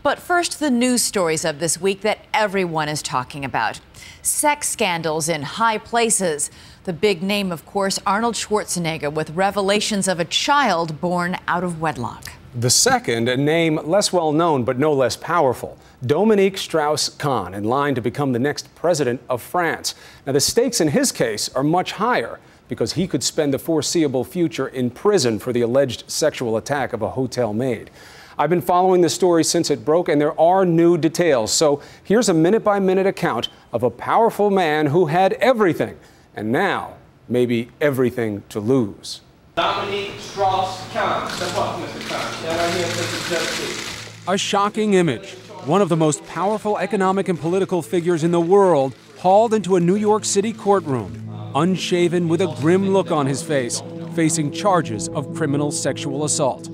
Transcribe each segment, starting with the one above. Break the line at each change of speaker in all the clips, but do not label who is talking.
But first, the news stories of this week that everyone is talking about. Sex scandals in high places. The big name, of course, Arnold Schwarzenegger, with revelations of a child born out of wedlock.
The second, a name less well known but no less powerful, Dominique Strauss-Kahn, in line to become the next president of France. Now, the stakes in his case are much higher because he could spend the foreseeable future in prison for the alleged sexual attack of a hotel maid. I've been following the story since it broke, and there are new details. So here's a minute-by-minute account of a powerful man who had everything, and now maybe everything to lose.
Dominique Strauss-Kahn. Step up, Mr. Kahn. Stand right here, Mr. Justice.
A shocking image. One of the most powerful economic and political figures in the world hauled into a New York City courtroom, unshaven with a grim look on his face, facing charges of criminal sexual assault.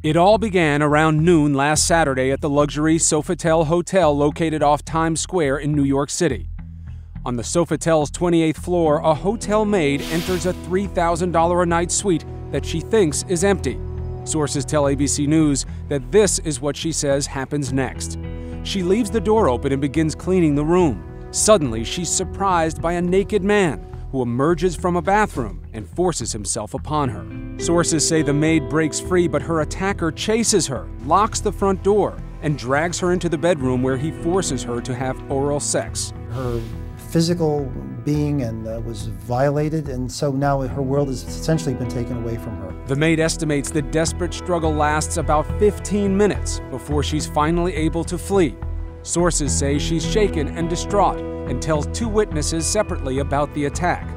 It all began around noon last Saturday at the luxury Sofitel Hotel located off Times Square in New York City. On the Sofitel's 28th floor, a hotel maid enters a $3,000 a night suite that she thinks is empty. Sources tell ABC News that this is what she says happens next. She leaves the door open and begins cleaning the room. Suddenly, she's surprised by a naked man who emerges from a bathroom and forces himself upon her. Sources say the maid breaks free, but her attacker chases her, locks the front door, and drags her into the bedroom where he forces her to have oral sex.
Her physical being was violated, and so now her world has essentially been taken away from her.
The maid estimates the desperate struggle lasts about 15 minutes before she's finally able to flee. Sources say she's shaken and distraught and tells two witnesses separately about the attack.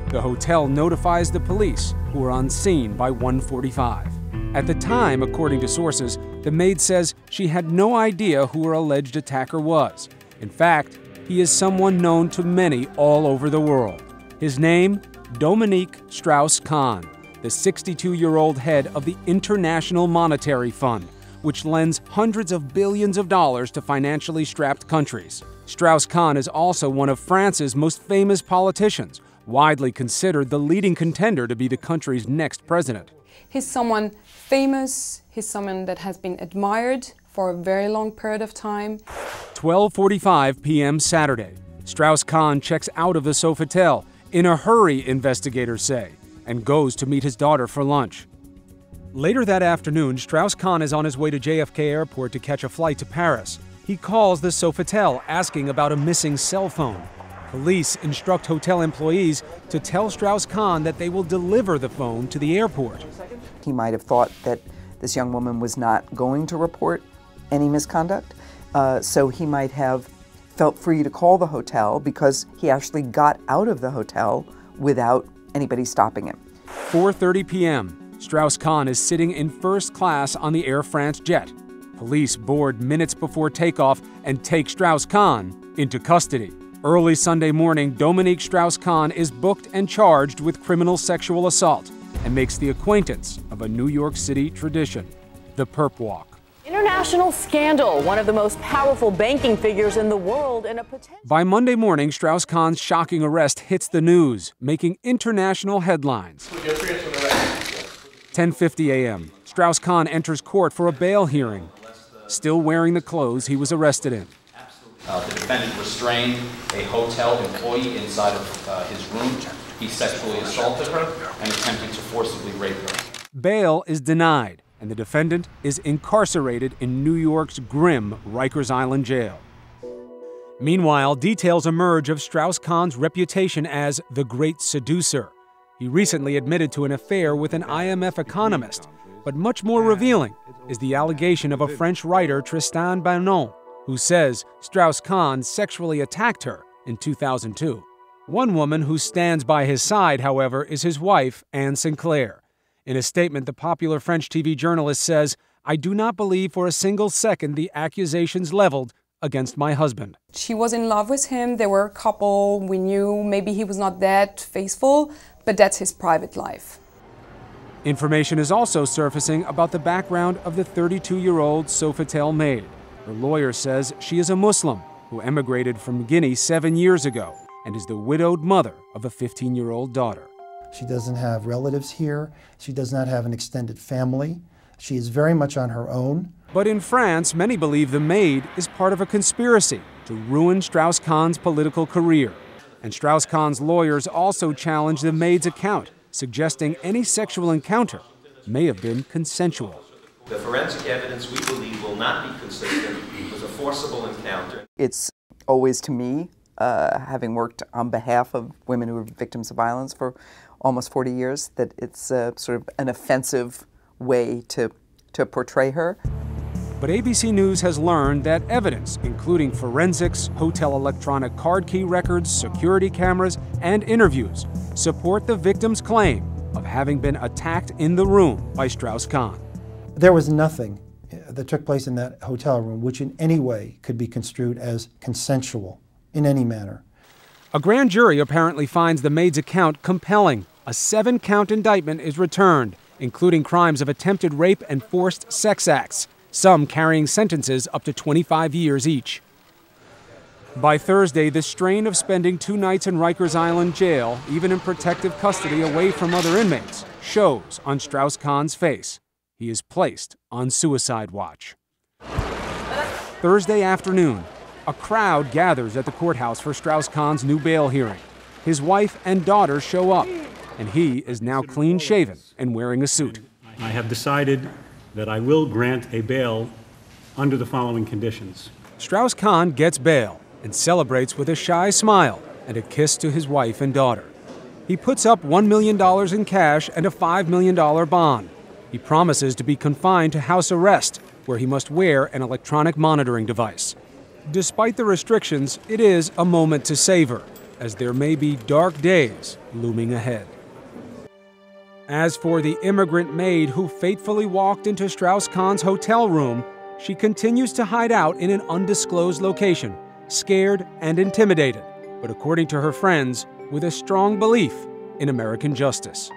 The hotel notifies the police, who are on scene by 1:45. At the time, according to sources, the maid says she had no idea who her alleged attacker was. In fact, he is someone known to many all over the world. His name, Dominique Strauss-Kahn, the 62-year-old head of the International Monetary Fund, which lends hundreds of billions of dollars to financially strapped countries. Strauss-Kahn is also one of France's most famous politicians, widely considered the leading contender to be the country's next president.
He's someone famous, he's someone that has been admired for a very long period of time.
12:45 p.m. Saturday. Strauss-Kahn checks out of the Sofitel, in a hurry, investigators say, and goes to meet his daughter for lunch. Later that afternoon, Strauss-Kahn is on his way to JFK Airport to catch a flight to Paris. He calls the Sofitel asking about a missing cell phone. Police instruct hotel employees to tell Strauss-Kahn that they will deliver the phone to the airport.
He might have thought that this young woman was not going to report any misconduct, so he might have felt free to call the hotel because he actually got out of the hotel without anybody stopping him.
4:30 p.m. Strauss-Kahn is sitting in first class on the Air France jet. Police board minutes before takeoff and take Strauss-Kahn into custody. Early Sunday morning, Dominique Strauss-Kahn is booked and charged with criminal sexual assault and makes the acquaintance of a New York City tradition, the perp walk.
International scandal, one of the most powerful banking figures in the world in a potential...
By Monday morning, Strauss-Kahn's shocking arrest hits the news, making international headlines. 10:50 a.m. Strauss-Kahn enters court for a bail hearing, still wearing the clothes he was arrested in.
The defendant restrained a hotel employee inside of his room. He sexually assaulted her and attempted to forcibly rape her.
Bail is denied, and the defendant is incarcerated in New York's grim Rikers Island jail. Meanwhile, details emerge of Strauss-Kahn's reputation as the Great Seducer. He recently admitted to an affair with an IMF economist, but much more revealing is the allegation of a French writer, Tristan Banon, who says Strauss-Kahn sexually attacked her in 2002. One woman who stands by his side, however, is his wife, Anne Sinclair. In a statement, the popular French TV journalist says, "I do not believe for a single second the accusations leveled against my husband."
She was in love with him, they were a couple, we knew maybe he was not that faithful, but that's his private life.
Information is also surfacing about the background of the 32-year-old Sofitel maid. Her lawyer says she is a Muslim who emigrated from Guinea 7 years ago and is the widowed mother of a 15-year-old daughter.
She doesn't have relatives here. She does not have an extended family. She is very much on her own.
But in France, many believe the maid is part of a conspiracy to ruin Strauss-Kahn's political career. And Strauss-Kahn's lawyers also challenge the maid's account, suggesting any sexual encounter may have been consensual.
The forensic evidence, we believe, will not be consistent with a forcible encounter.
It's always, to me, having worked on behalf of women who are victims of violence for almost 40 years, that it's sort of an offensive way to portray her.
But ABC News has learned that evidence, including forensics, hotel electronic card key records, security cameras, and interviews, support the victim's claim of having been attacked in the room by Strauss-Kahn.
There was nothing that took place in that hotel room which in any way could be construed as consensual in any manner.
A grand jury apparently finds the maid's account compelling. A 7-count indictment is returned, including crimes of attempted rape and forced sex acts, some carrying sentences up to 25 years each. By Thursday, the strain of spending 2 nights in Rikers Island jail, even in protective custody away from other inmates, shows on Strauss-Kahn's face. He is placed on suicide watch. Thursday afternoon, a crowd gathers at the courthouse for Strauss-Kahn's new bail hearing. His wife and daughter show up, and he is now clean-shaven and wearing a suit.
I have decided that I will grant a bail under the following conditions.
Strauss-Kahn gets bail and celebrates with a shy smile and a kiss to his wife and daughter. He puts up $1 million in cash and a $5 million bond. He promises to be confined to house arrest, where he must wear an electronic monitoring device. Despite the restrictions, it is a moment to savor, as there may be dark days looming ahead. As for the immigrant maid who fatefully walked into Strauss-Kahn's hotel room, she continues to hide out in an undisclosed location, scared and intimidated, but according to her friends, with a strong belief in American justice.